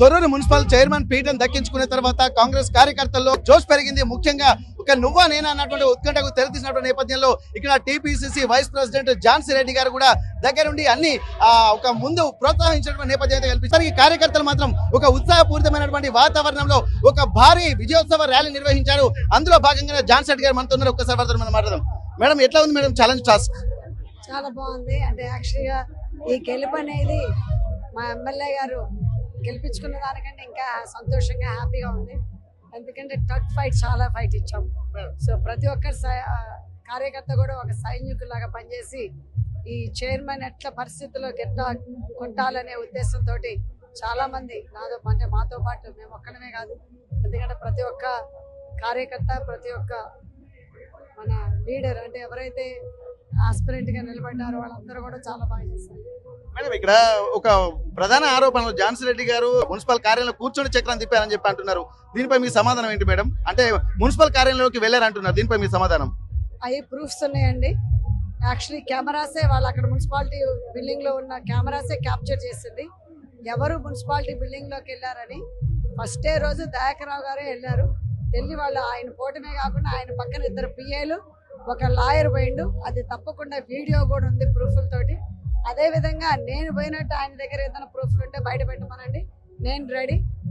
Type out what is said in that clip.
Thorrur municipal chairman పీఠం దక్కించుకున్న తర్వాత కాంగ్రెస్ కార్యకర్తల్లో జోష్ పెరిగింది. ముఖ్యంగా ఒక నువ్వా నేనా అన్నటువంటి ఉత్కంఠకు తెరతీసినటువంటి నేపథ్యంలో ఇక్కడ TPCC vice president Jhansi Reddy గారు కూడా దగ్గరుండి అన్ని ఒక ముందు ప్రోత్సహించినటువంటి నేపథ్యం అయితే కల్పిస్తారు. ఈ కార్యకర్తలు మాత్రం ఒక ఉత్సాహపూరితమైనటువంటి వాతావరణంలో ఒక భారీ విజయోత్సవ ర్యాలీ నిర్వహించారు. అందులో భాగంగా ఝాన్సీ రెడ్డి గారు మనతో ఉన్నారు. ఒక్కసారి వారితో మనం మాట్లాడదాం. మేడం, ఎట్లా ఉంది మేడం ఛాలెంజ్ టాస్క్? చాలా బాగుంది. అంటే యాక్చువల్గా ఈ గెలుపు అనేది మా ఎమ్మెల్యే గారు గెలిపించుకున్న దానికంటే ఇంకా సంతోషంగా హ్యాపీగా ఉంది. ఎందుకంటే టగ్ ఫైట్ చాలా ఫైట్ ఇచ్చాం. సో ప్రతి ఒక్కరి కార్యకర్త కూడా ఒక సైనికులాగా పనిచేసి ఈ చైర్మన్ ఎట్ల పరిస్థితుల్లో కొట్టాలనే ఉద్దేశంతో చాలా మంది అంటే మాతో పాటు మేము ఒక్కడమే కాదు, ఎందుకంటే ప్రతి ఒక్క కార్యకర్త ప్రతి ఒక్క మన లీడర్ అంటే ఎవరైతే ఆస్పిరెంట్ గా నిలబడ్డారో వాళ్ళందరూ కూడా చాలా బాగా చేశారు. మేడం, ఇక్కడ ఒక ప్రధాన ఆరోపణలు ఝాన్సీ రెడ్డి గారు మున్సిపల్ కార్యాలయంలో కూర్చొని చక్రం తిప్పారని చెప్పి అంటున్నారు. దీనిపై మీ సమాధానం ఏంటి మేడం? అంటే మున్సిపల్ కార్యాలయంలోకి వెళ్ళారంటున్నారు, దీనిపై మీ సమాధానం? అవి ప్రూఫ్స్ ఉన్నాయండి. యాక్చువల్లీ కెమెరాసే వాళ్ళు అక్కడ మున్సిపాలిటీ బిల్డింగ్ లో ఉన్న కెమెరాసే క్యాప్చర్ చేసింది ఎవరు మున్సిపాలిటీ బిల్డింగ్ లోకి వెళ్ళారని. ఫస్ట్ డే రోజు దయాకర్రావు గారే వెళ్ళారు. వెళ్ళి వాళ్ళు ఆయన పోవటమే కాకుండా ఆయన పక్కన 2 పిఏలు ఒక లాయర్ పోయిండు. అది తప్పకుండా వీడియో కూడా ఉంది ప్రూఫ్లతోటి. అదేవిధంగా నేను పోయినట్టు ఆయన దగ్గర ఏదైనా ప్రూఫ్లు ఉంటే బయట పెట్టమనండి, నేను రెడీ.